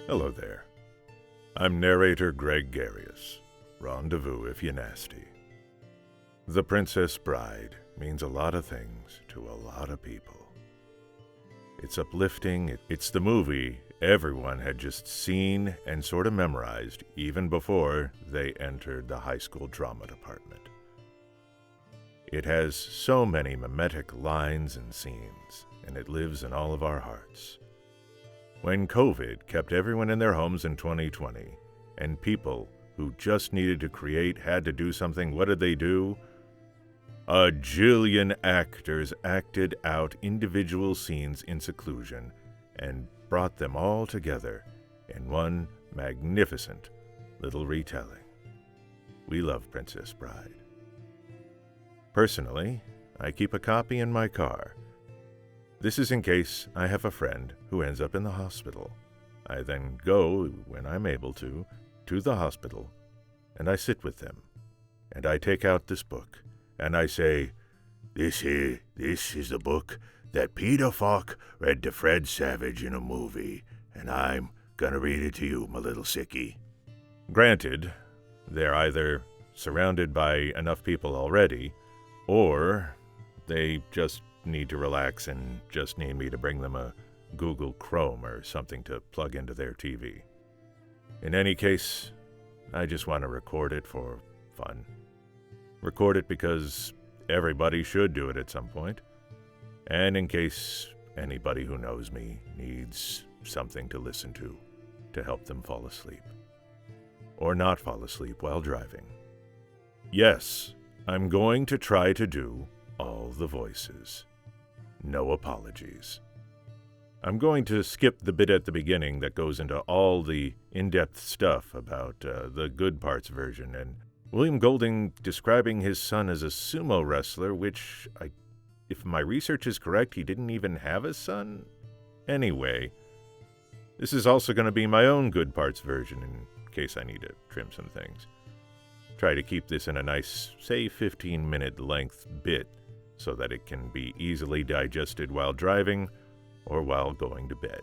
Hello there. I'm narrator Greg Garious. Rendezvous if you nasty. The Princess Bride means a lot of things to a lot of people. It's uplifting. It's the movie everyone had just seen and sort of memorized even before they entered the high school drama department. It has so many mimetic lines and scenes, and it lives in all of our hearts. When COVID kept everyone in their homes in 2020, and people who just needed to create had to do something, what did they do? A jillion actors acted out individual scenes in seclusion and brought them all together in one magnificent little retelling. We love Princess Bride. Personally, I keep a copy in my car. This is in case I have a friend who ends up in the hospital. I then go, when I'm able to the hospital, and I sit with them, and I take out this book, and I say, This is the book that Peter Falk read to Fred Savage in a movie, and I'm gonna read it to you, my little sickie. Granted, they're either surrounded by enough people already, or they just need to relax and just need me to bring them a Google Chrome or something to plug into their TV. In any case, I just want to record it for fun. Record it because everybody should do it at some point, and in case anybody who knows me needs something to listen to help them fall asleep. Or not fall asleep while driving. Yes, I'm going to try to do all the voices. No apologies. I'm going to skip the bit at the beginning that goes into all the in-depth stuff about the good parts version, and William Golding describing his son as a sumo wrestler, which, if my research is correct, he didn't even have a son? Anyway, this is also going to be my own good parts version in case I need to trim some things. Try to keep this in a nice, say, 15-minute length bit, so that it can be easily digested while driving or while going to bed.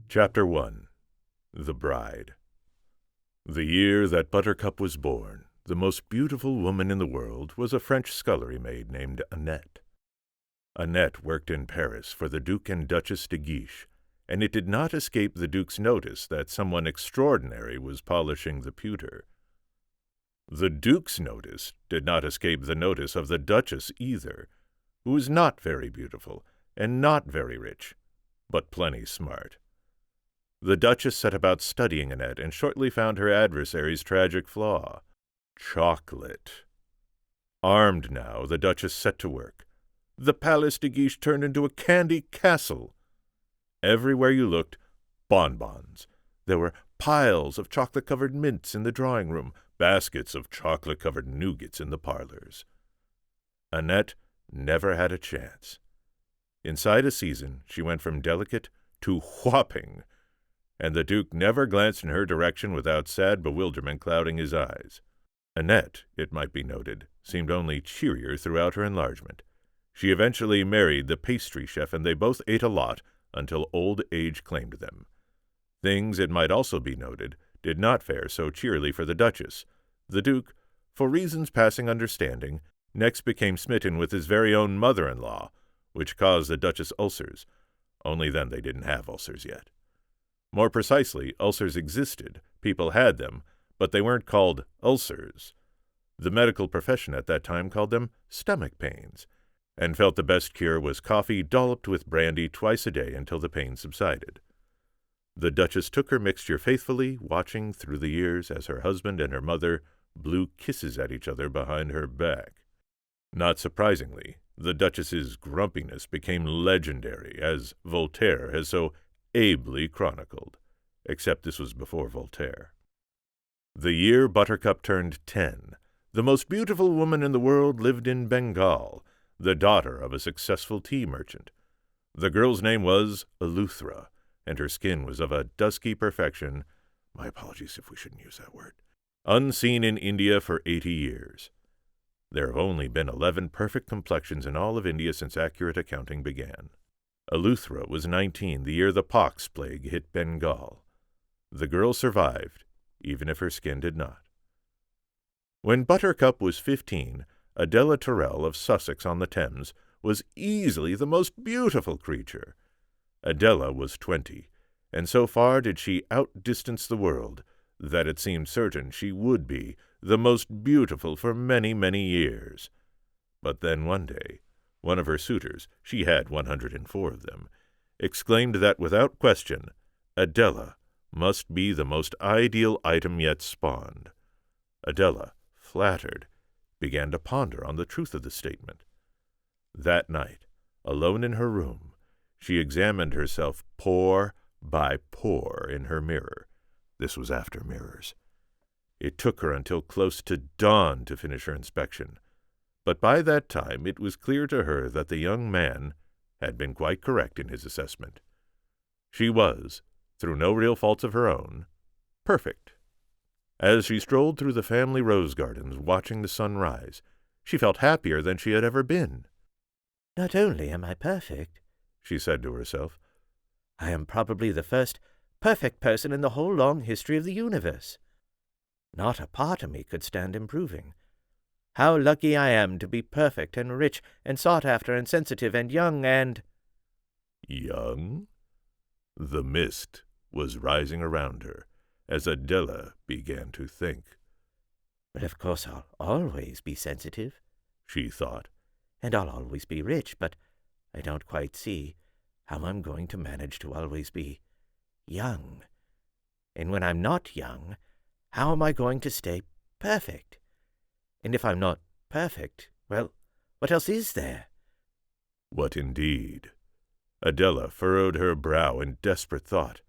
Chapter 1. The Bride. The year that Buttercup was born, the most beautiful woman in the world was a French scullery maid named Annette. Annette worked in Paris for the Duke and Duchess de Guiche, and it did not escape the Duke's notice that someone extraordinary was polishing the pewter. The Duke's notice did not escape the notice of the Duchess either, who was not very beautiful and not very rich, but plenty smart. The Duchess set about studying Annette and shortly found her adversary's tragic flaw: chocolate. Armed now, the Duchess set to work. The Palace de Guiche turned into a candy castle. Everywhere you looked, bonbons. There were piles of chocolate-covered mints in the drawing room, baskets of chocolate-covered nougats in the parlors. Annette never had a chance. Inside a season, she went from delicate to whopping, and the Duke never glanced in her direction without sad bewilderment clouding his eyes. Annette, it might be noted, seemed only cheerier throughout her enlargement. She eventually married the pastry chef, and they both ate a lot, until old age claimed them. Things, it might also be noted, did not fare so cheerily for the Duchess. The Duke, for reasons passing understanding, next became smitten with his very own mother-in-law, which caused the Duchess ulcers. Only then they didn't have ulcers yet. More precisely, ulcers existed, people had them, but they weren't called ulcers. The medical profession at that time called them stomach pains, and felt the best cure was coffee dolloped with brandy twice a day until the pain subsided. The Duchess took her mixture faithfully, watching through the years as her husband and her mother blew kisses at each other behind her back. Not surprisingly, the Duchess's grumpiness became legendary, as Voltaire has so ably chronicled, except this was before Voltaire. The year Buttercup turned 10, the most beautiful woman in the world lived in Bengal, the daughter of a successful tea merchant. The girl's name was Eleuthera, and her skin was of a dusky perfection, my apologies if we shouldn't use that word, unseen in India for 80 years. There have only been 11 perfect complexions in all of India since accurate accounting began. Eleuthera was 19 the year the pox plague hit Bengal. The girl survived, even if her skin did not. When Buttercup was 15, Adela Tyrrell of Sussex on the Thames was easily the most beautiful creature. Adela was 20, and so far did she outdistance the world that it seemed certain she would be the most beautiful for many, many years. But then one day, one of her suitors, she had 104 of them, exclaimed that without question, Adela must be the most ideal item yet spawned. Adela, flattered, began to ponder on the truth of the statement. That night, alone in her room, she examined herself pore by pore in her mirror. This was after mirrors. It took her until close to dawn to finish her inspection, but by that time it was clear to her that the young man had been quite correct in his assessment. She was, through no real faults of her own, perfect. As she strolled through the family rose gardens watching the sun rise, she felt happier than she had ever been. "Not only am I perfect," she said to herself, "I am probably the first perfect person in the whole long history of the universe. Not a part of me could stand improving. How lucky I am to be perfect and rich and sought after and sensitive and young and—" Young? The mist was rising around her as Adela began to think. "Well, of course I'll always be sensitive," she thought, "and I'll always be rich, but I don't quite see how I'm going to manage to always be young. And when I'm not young, how am I going to stay perfect? And if I'm not perfect, well, what else is there?" What indeed? Adela furrowed her brow in desperate thought.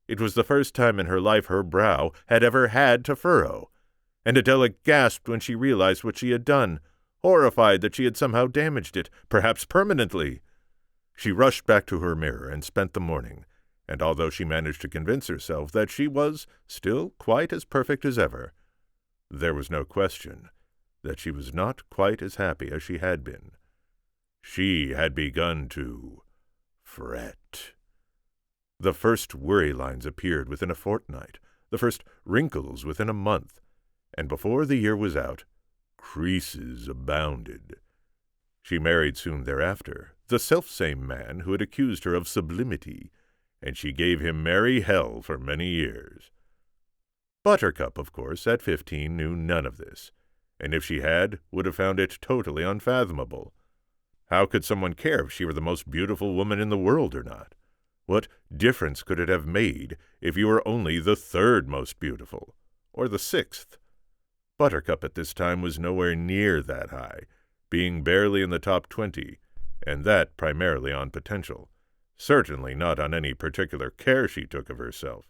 It was the first time in her life her brow had ever had to furrow, and Adela gasped when she realized what she had done, horrified that she had somehow damaged it, perhaps permanently. She rushed back to her mirror and spent the morning, and although she managed to convince herself that she was still quite as perfect as ever, there was no question that she was not quite as happy as she had been. She had begun to fret. The first worry lines appeared within a fortnight, the first wrinkles within a month, and before the year was out, creases abounded. She married soon thereafter the self-same man who had accused her of sublimity, and she gave him merry hell for many years. Buttercup, of course, at 15 knew none of this, and if she had, would have found it totally unfathomable. How could someone care if she were the most beautiful woman in the world or not? What difference could it have made if you were only the third most beautiful, or the sixth? Buttercup at this time was nowhere near that high, being barely in the top 20, and that primarily on potential, certainly not on any particular care she took of herself.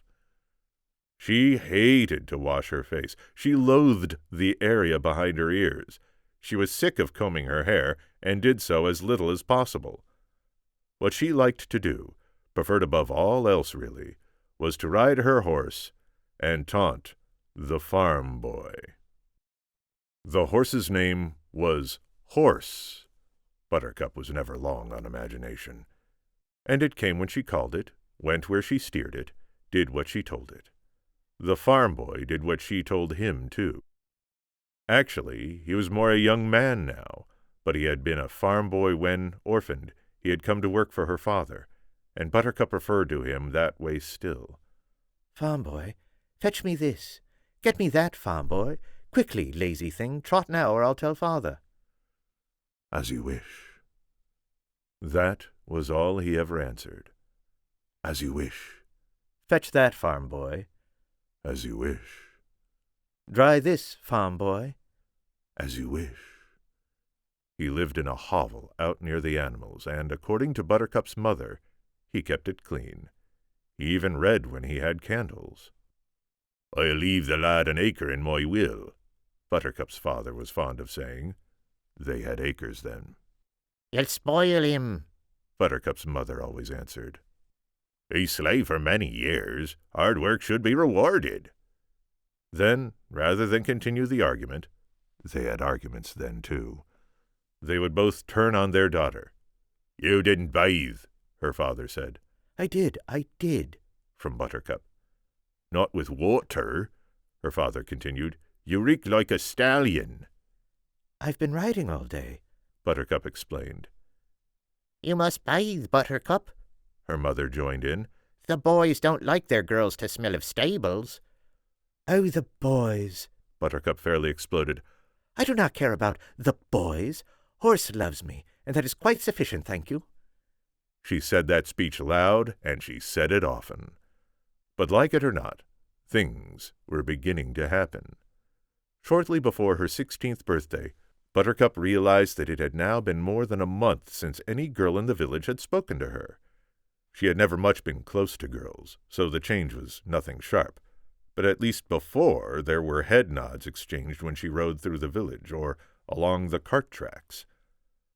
She hated to wash her face. She loathed the area behind her ears. She was sick of combing her hair, and did so as little as possible. What she liked to do, preferred above all else really, was to ride her horse and taunt the farm boy. The horse's name was Horse. Buttercup was never long on imagination, and it came when she called it, went where she steered it, did what she told it. The farm boy did what she told him, too. Actually, he was more a young man now, but he had been a farm boy when, orphaned, he had come to work for her father, and Buttercup referred to him that way still. "Farm boy, fetch me this. Get me that, farm boy. Quickly, lazy thing, trot now, or I'll tell father." "As you wish." That was all he ever answered. "As you wish." "Fetch that, farm boy." "As you wish." "Dry this, farm boy." "As you wish." He lived in a hovel out near the animals, and, according to Buttercup's mother, he kept it clean. He even read when he had candles. "I'll leave the lad an acre in my will," Buttercup's father was fond of saying. They had acres then. "You'll spoil him," Buttercup's mother always answered. "He's slave for many years. Hard work should be rewarded." Then, rather than continue the argument, They had arguments then, too. They would both turn on their daughter. "You didn't bathe," her father said. I did, from Buttercup. "Not with water," her father continued. "You reek like a stallion." I've been riding all day, Buttercup explained. "You must bathe, Buttercup," her mother joined in. "The boys don't like their girls to smell of stables." Oh, the boys! Buttercup fairly exploded. I do not care about the boys. Horse loves me, and that is quite sufficient, thank you. She said that speech loud, and she said it often. But like it or not, things were beginning to happen. Shortly before her 16th birthday, Buttercup realized that it had now been more than a month since any girl in the village had spoken to her. She had never much been close to girls, so the change was nothing sharp. But at least before, there were head nods exchanged when she rode through the village or along the cart tracks.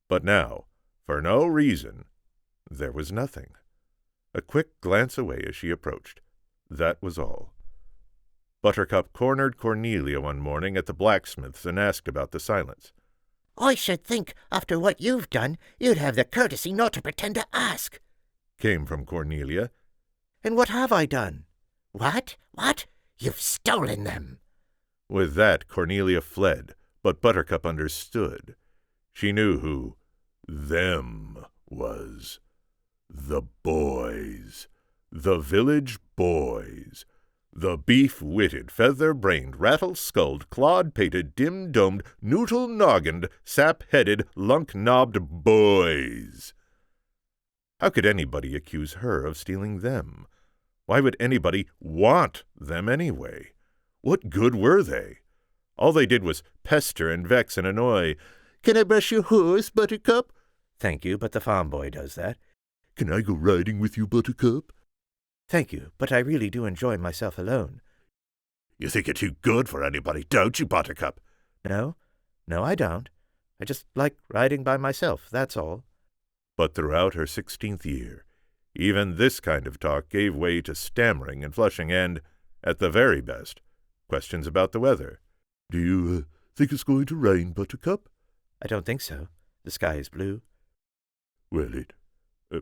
But now, for no reason, there was nothing. A quick glance away as she approached. That was all. Buttercup cornered Cornelia one morning at the blacksmith's and asked about the silence. "I should think, after what you've done, you'd have the courtesy not to pretend to ask," came from Cornelia. And what have I done? What? You've stolen them." With that, Cornelia fled, but Buttercup understood. She knew who "them" was. The boys. The village boys. The beef-witted, feather-brained, rattle-skulled, clod-pated, dim-domed, noodle-noggined, sap-headed, lunk-knobbed boys. How could anybody accuse her of stealing them? Why would anybody want them anyway? What good were they? All they did was pester and vex and annoy. "Can I brush your horse, Buttercup?" Thank you, but the farm boy does that. "Can I go riding with you, Buttercup?" Thank you, but I really do enjoy myself alone. "You think you're too good for anybody, don't you, Buttercup?" No, I don't. I just like riding by myself, that's all. But throughout her 16th year, even this kind of talk gave way to stammering and flushing and, at the very best, questions about the weather. "Do you think it's going to rain, Buttercup?" I don't think so. The sky is blue. "Well, it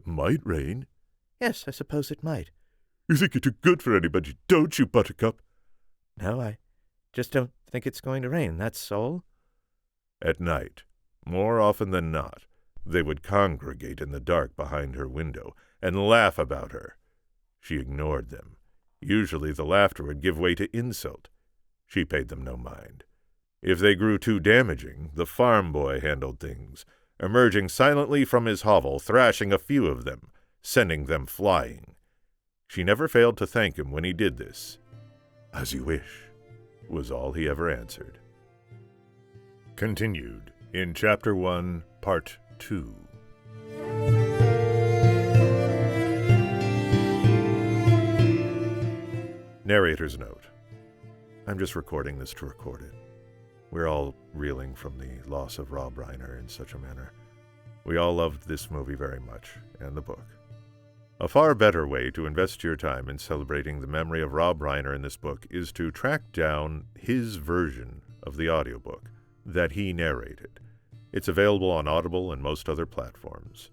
might rain." Yes, I suppose it might. "You think you're too good for anybody, don't you, Buttercup?" No, I just don't think it's going to rain, that's all. At night, more often than not, they would congregate in the dark behind her window and laugh about her. She ignored them. Usually the laughter would give way to insult. She paid them no mind. If they grew too damaging, the farm boy handled things, emerging silently from his hovel, thrashing a few of them, sending them flying. She never failed to thank him when he did this. "As you wish," was all he ever answered. Continued in Chapter 1, Part 2. Narrator's note. I'm just recording this to record it. We're all reeling from the loss of Rob Reiner in such a manner. We all loved this movie very much, and the book. A far better way to invest your time in celebrating the memory of Rob Reiner in this book is to track down his version of the audiobook that he narrated. It's available on Audible and most other platforms.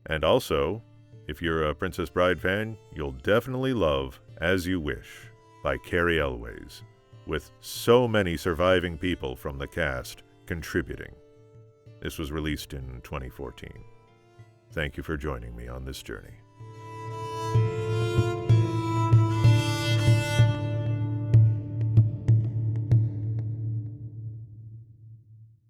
And also, if you're a Princess Bride fan, you'll definitely love As You Wish by Cary Elwes, with so many surviving people from the cast contributing. This was released in 2014. Thank you for joining me on this journey.